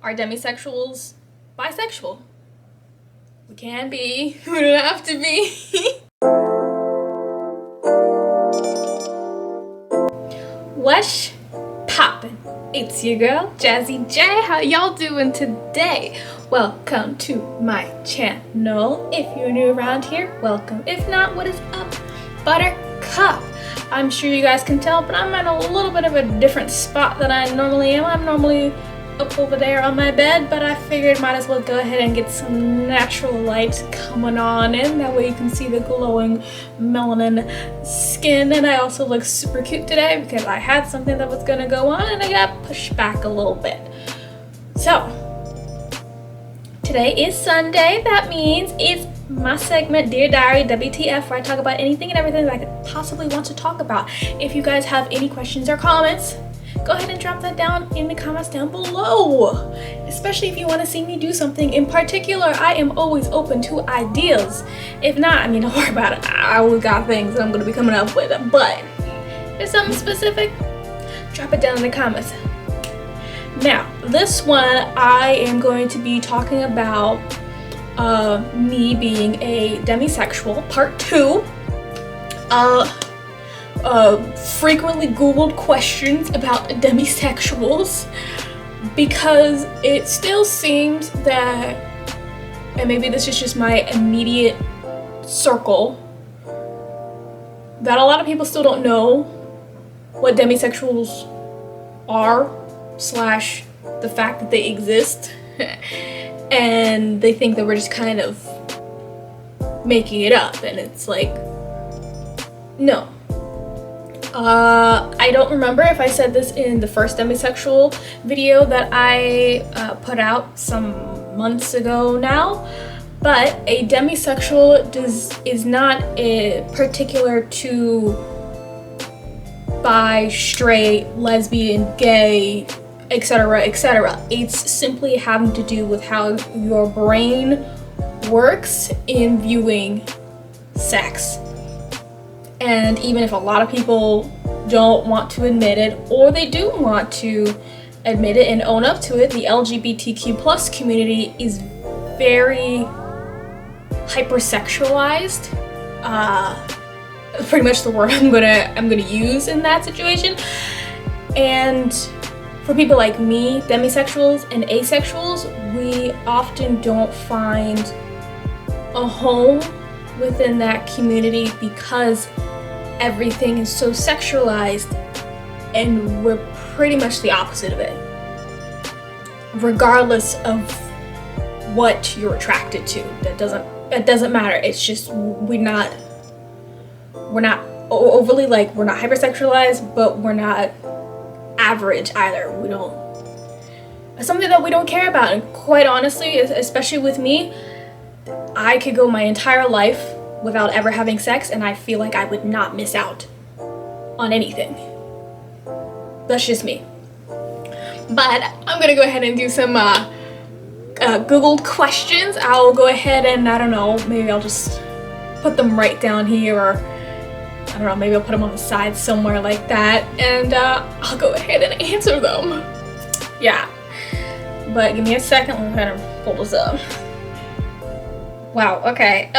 Are demisexuals bisexual? We can be, we don't have to be. What's poppin'? It's your girl, Jazzy J. How y'all doing today? Welcome to my channel. If you're new around here, welcome. If not, what is up, Buttercup? I'm sure you guys can tell, but I'm in a little bit of a different spot than I normally am. I'm normally up over there on my bed, but I figured might as well go ahead and get some natural light coming on in. That way you can see the glowing melanin skin. And I also look super cute today because I had something that was gonna go on and I got pushed back a little bit. So today is Sunday. That means it's my segment, Dear Diary WTF, where I talk about anything and everything that I could possibly want to talk about. If you guys have any questions or comments, go ahead and drop that down in the comments down below. Especially if you want to see me do something in particular, I am always open to ideas. If not, I mean, don't worry about it. I always got things that I'm going to be coming up with. But if there's something specific, drop it down in the comments. Now, this one, I am going to be talking about me being a demisexual, part 2. Frequently Googled questions about demisexuals, because it still seems that, and maybe this is just my immediate circle, that a lot of people still don't know what demisexuals are, slash the fact that they exist, and they think that we're just kind of making it up, and it's like, no. I don't remember if I said this in the first demisexual video that I put out some months ago now, but a demisexual is not particular to bi, straight, lesbian, gay, etc., etc. It's simply having to do with how your brain works in viewing sex. And even if a lot of people don't want to admit it, or they do want to admit it and own up to it, the LGBTQ plus community is very hypersexualized. Pretty much the word I'm gonna use in that situation. And for people like me, demisexuals and asexuals, we often don't find a home within that community because everything is so sexualized, and we're pretty much the opposite of it. Regardless of what you're attracted to, that doesn't matter. It's just we're not overly, like, we're not hypersexualized, but we're not average either. It's something that we don't care about, and quite honestly, especially with me, I could go my entire life without ever having sex, and I feel like I would not miss out on anything. That's just me. But I'm gonna go ahead and do some Googled questions. I'll go ahead and, I don't know, maybe I'll just put them right down here, or I don't know, maybe I'll put them on the side somewhere like that, and I'll go ahead and answer them. Yeah. But give me a second, let me kind of pull this up. Wow, okay.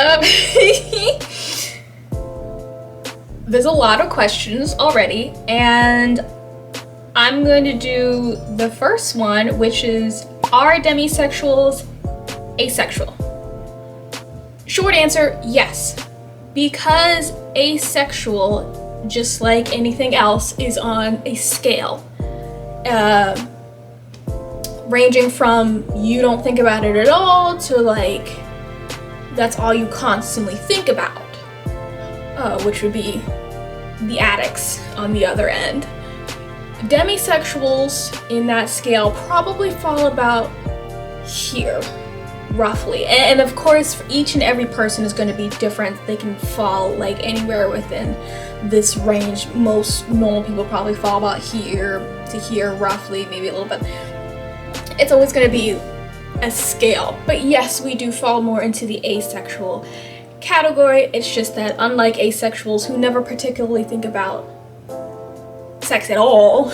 There's a lot of questions already, and I'm going to do the first one, which is, are demisexuals asexual? Short answer, yes. Because asexual, just like anything else, is on a scale. Ranging from you don't think about it at all to, like, that's all you constantly think about, which would be the addicts on the other end. Demisexuals in that scale probably fall about here, roughly. And of course, each and every person is going to be different. They can fall like anywhere within this range. Most normal people probably fall about here to here, roughly, maybe a little bit. It's always going to be a scale, but yes, we do fall more into the asexual category. It's just that unlike asexuals who never particularly think about sex at all,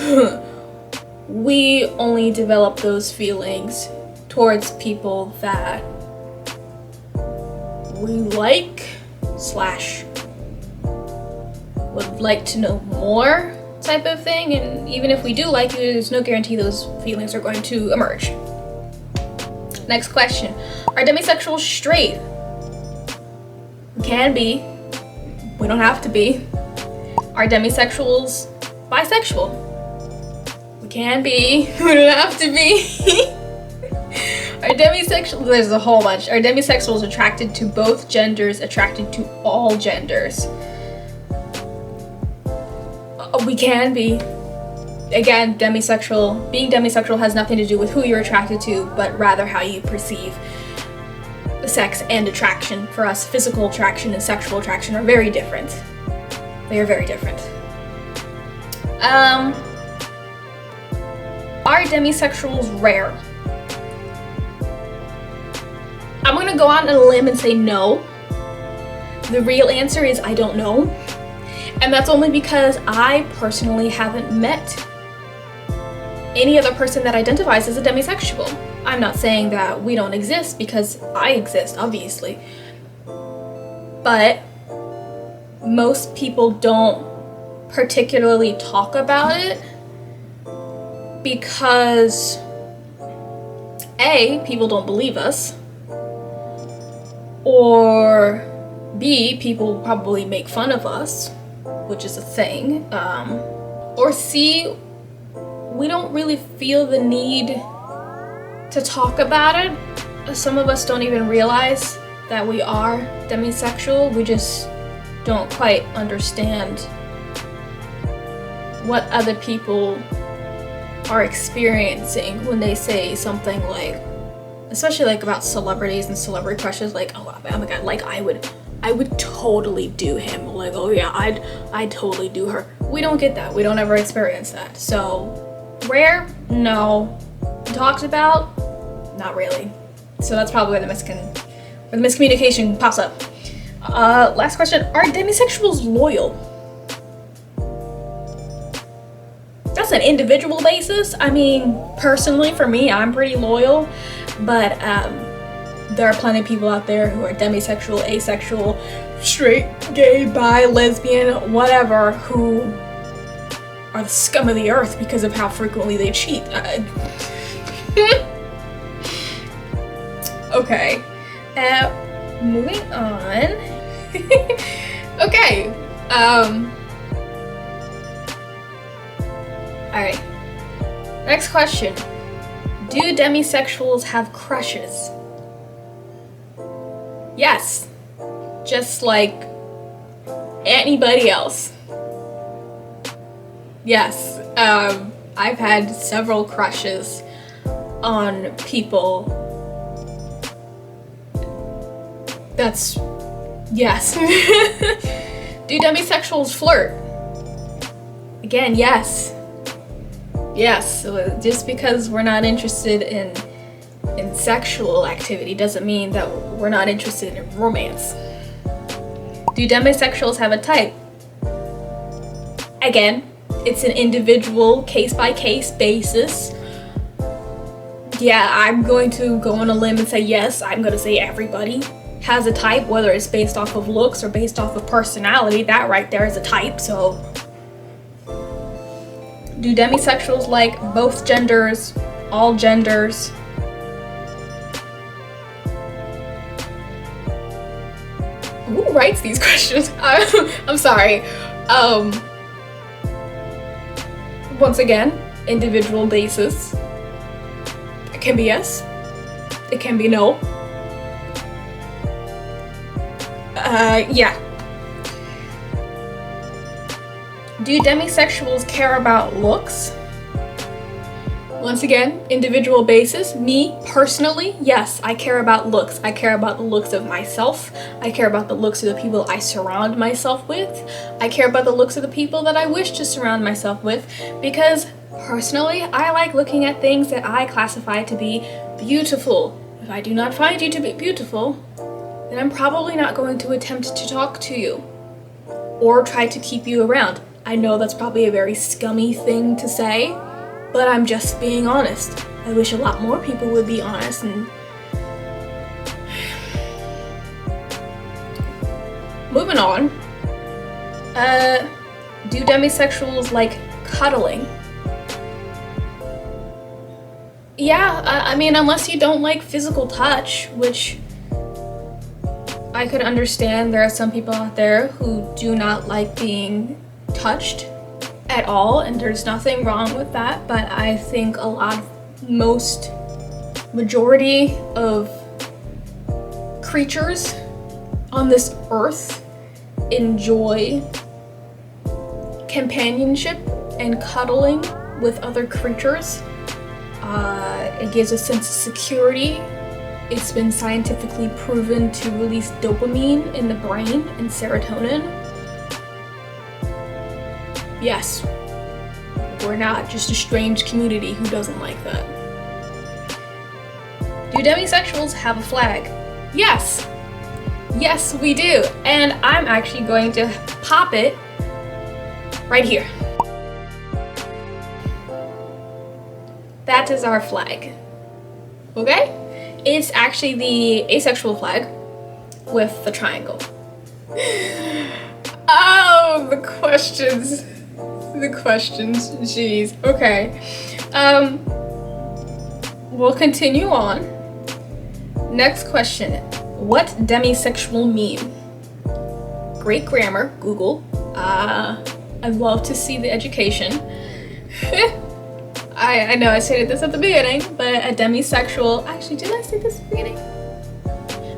we only develop those feelings towards people that we like slash would like to know more type of thing. And even if we do like you, there's no guarantee those feelings are going to emerge. Next question. Are demisexuals straight? We can be. We don't have to be. Are demisexuals bisexual? We can be. We don't have to be. Are demisexuals, there's a whole bunch. Are demisexuals attracted to both genders, attracted to all genders? We can be. Again, being demisexual has nothing to do with who you're attracted to, but rather how you perceive sex and attraction. For us, physical attraction and sexual attraction are very different. They are very different. Are demisexuals rare? I'm gonna go out on a limb and say no. The real answer is I don't know. And that's only because I personally haven't met any other person that identifies as a demisexual. I'm not saying that we don't exist, because I exist, obviously. But most people don't particularly talk about it because A, people don't believe us, or B, people probably make fun of us, which is a thing, or C, we don't really feel the need to talk about it. Some of us don't even realize that we are demisexual. We just don't quite understand what other people are experiencing when they say something like, especially like about celebrities and celebrity crushes, like, oh my god, like I would totally do him, like, oh yeah, I'd totally do her. We don't get that. We don't ever experience that. So rare? No. Talked about? Not really. So that's probably where the miscommunication pops up. Last question. Are demisexuals loyal? That's an individual basis. I mean, personally, for me, I'm pretty loyal, but there are plenty of people out there who are demisexual, asexual, straight, gay, bi, lesbian, whatever, who are the scum of the earth because of how frequently they cheat. Okay. Moving on. Okay. Alright. Next question. Do demisexuals have crushes? Yes. Just like anybody else. Yes. I've had several crushes on people. That's... yes. Do demisexuals flirt? Again, yes. Yes. Just because we're not interested in sexual activity doesn't mean that we're not interested in romance. Do demisexuals have a type? Again, it's an individual case-by-case basis. Yeah, I'm going to go on a limb and say yes. I'm going to say everybody has a type, whether it's based off of looks or based off of personality. That right there is a type. So do demisexuals like both genders, all genders? Who writes these questions? I'm sorry. Once again, individual basis. It can be yes. It can be no. Yeah. Do demisexuals care about looks? Once again, individual basis. Me, personally, yes, I care about looks. I care about the looks of myself. I care about the looks of the people I surround myself with. I care about the looks of the people that I wish to surround myself with, because personally, I like looking at things that I classify to be beautiful. If I do not find you to be beautiful, then I'm probably not going to attempt to talk to you or try to keep you around. I know that's probably a very scummy thing to say, but I'm just being honest. I wish a lot more people would be honest. And moving on, do demisexuals like cuddling? Yeah, I mean, unless you don't like physical touch, which I could understand. There are some people out there who do not like being touched at all, and there's nothing wrong with that, but I think majority of creatures on this earth enjoy companionship and cuddling with other creatures. It gives a sense of security. It's been scientifically proven to release dopamine in the brain and serotonin. Yes, we're not just a strange community who doesn't like that. Do demisexuals have a flag? Yes. Yes, we do. And I'm actually going to pop it right here. That is our flag. Okay? It's actually the asexual flag with the triangle. Oh, the questions. Jeez. Okay. We'll continue on. Next question. What demisexual meme? Great grammar. Google. I'd love to see the education. I know I stated this at the beginning, but a demisexual... Actually, did I say this at the beginning?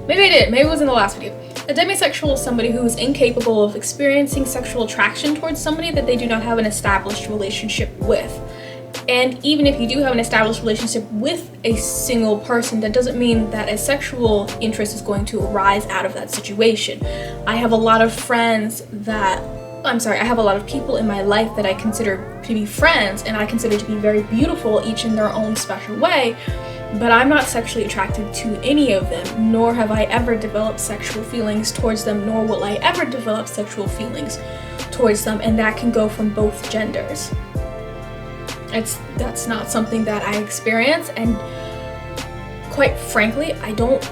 Maybe I did. Maybe it was in the last video. A demisexual is somebody who is incapable of experiencing sexual attraction towards somebody that they do not have an established relationship with. And even if you do have an established relationship with a single person, that doesn't mean that a sexual interest is going to arise out of that situation. I have a lot of I have a lot of people in my life that I consider to be friends and I consider to be very beautiful, each in their own special way, but I'm not sexually attracted to any of them, nor have I ever developed sexual feelings towards them, nor will I ever develop sexual feelings towards them, and that can go from both genders. That's not something that I experience, and quite frankly, I don't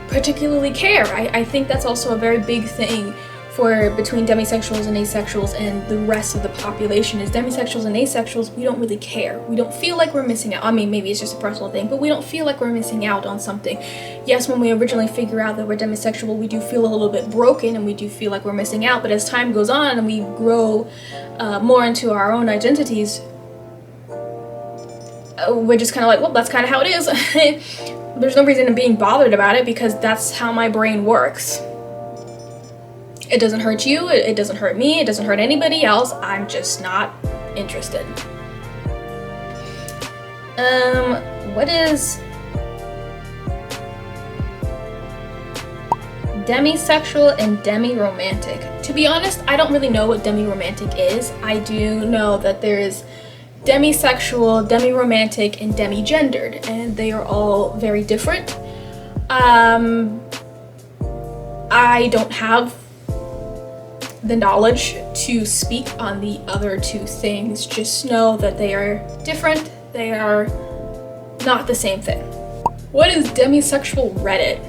particularly care. I think that's also a very big thing between demisexuals and asexuals and the rest of the population is demisexuals and asexuals, we don't really care. We don't feel like we're missing out. I mean, maybe it's just a personal thing, but we don't feel like we're missing out on something. Yes, when we originally figure out that we're demisexual, we do feel a little bit broken and we do feel like we're missing out, but as time goes on and we grow more into our own identities, we're just kind of like, well, that's kind of how it is. There's no reason in being bothered about it because that's how my brain works. It doesn't hurt you, it doesn't hurt me, it doesn't hurt anybody else. I'm just not interested. What is demisexual and demi-romantic? To be honest, I don't really know what demi-romantic is. I do know that there is demisexual, demi-romantic, and demi-gendered, and they are all very different. I don't have the knowledge to speak on the other two things. Just know that they are different. They are not the same thing. What is demisexual Reddit?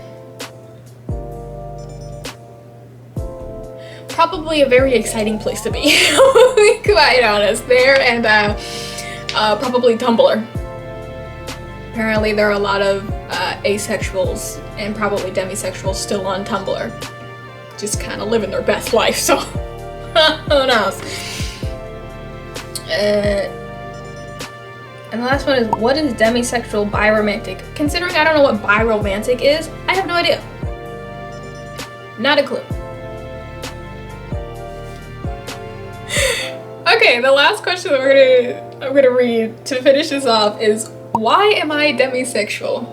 Probably a very exciting place to be, to be quite honest. There and probably Tumblr. Apparently there are a lot of asexuals and probably demisexuals still on Tumblr, just kind of living their best life, so who knows. And the last one is, what is demisexual biromantic? Considering I don't know what biromantic is, I have no idea. Not a clue. Okay, the last question that I'm gonna read to finish this off is, why am I demisexual?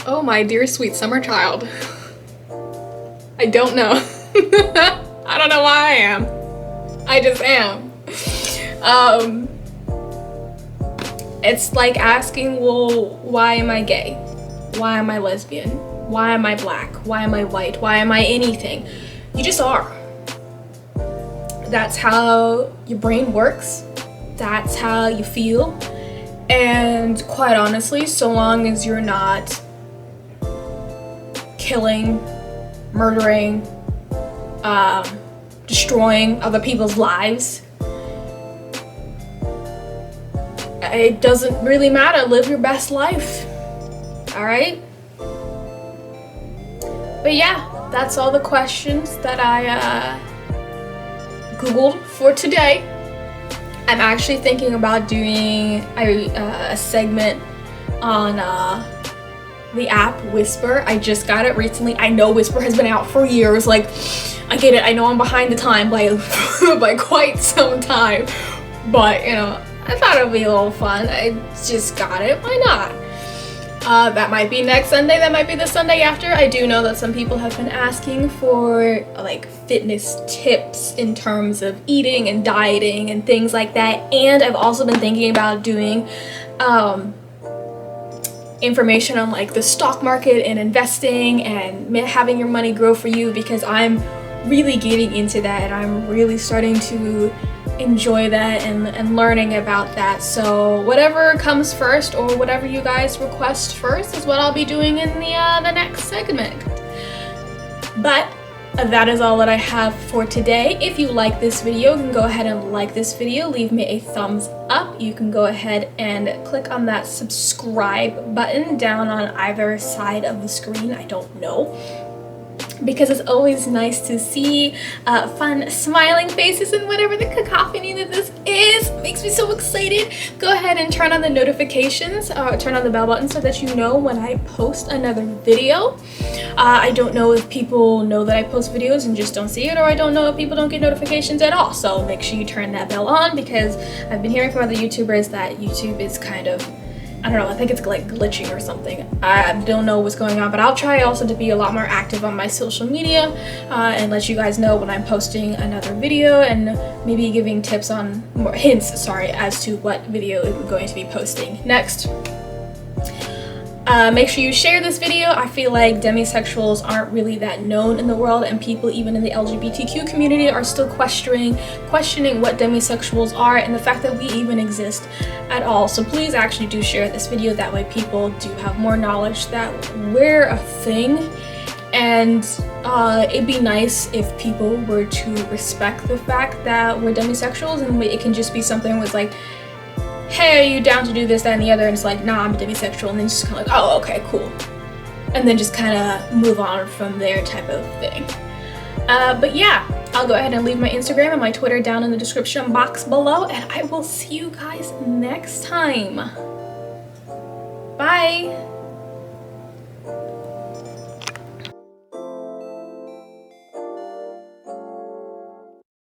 Oh my dear sweet summer child. I don't know. I don't know why I am. I just am. It's like asking, well, why am I gay? Why am I lesbian? Why am I black? Why am I white? Why am I anything? You just are. that's how your brain works. That's how you feel. And quite honestly, so long as you're not killing, murdering, destroying other people's lives, it doesn't really matter. Live your best life. All right? But yeah, that's all the questions that I Googled for today. I'm actually thinking about doing a segment on the app Whisper. I just got it recently. I know Whisper has been out for years. Like, I get it. I know I'm behind the time by by quite some time. But, you know, I thought it would be a little fun. I just got it. Why not? That might be next Sunday. That might be the Sunday after. I do know that some people have been asking for like fitness tips in terms of eating and dieting and things like that. And I've also been thinking about doing information on like the stock market and investing and having your money grow for you, because I'm really getting into that and I'm really starting to enjoy that and learning about that. So whatever comes first, or whatever you guys request first, is what I'll be doing in the next segment. But that is all that I have for today. If you like this video, you can go ahead and like this video, leave me a thumbs up. You can go ahead and click on that subscribe button down on either side of the screen. I don't know, because it's always nice to see fun smiling faces, and whatever the cacophony that this is makes me so excited. Go ahead and turn on the notifications, turn on the bell button so that you know when I post another video. I don't know if people know that I post videos and just don't see it, or I don't know if people don't get notifications at all. So make sure you turn that bell on, because I've been hearing from other YouTubers that YouTube is kind of, I don't know, I think it's like glitching or something. I don't know what's going on, but I'll try also to be a lot more active on my social media and let you guys know when I'm posting another video, and maybe giving tips on, more hints, sorry, as to what video I'm going to be posting next. Make sure you share this video. I feel like demisexuals aren't really that known in the world, and people even in the LGBTQ community are still questioning what demisexuals are and the fact that we even exist at all. So please actually do share this video. That way people do have more knowledge that we're a thing. And it'd be nice if people were to respect the fact that we're demisexuals, and it can just be something with like, hey, are you down to do this, that, and the other? And it's like, nah, I'm a demisexual. And then just kind of like, oh, okay, cool. And then just kind of move on from there type of thing. But yeah, I'll go ahead and leave my Instagram and my Twitter down in the description box below. And I will see you guys next time. Bye.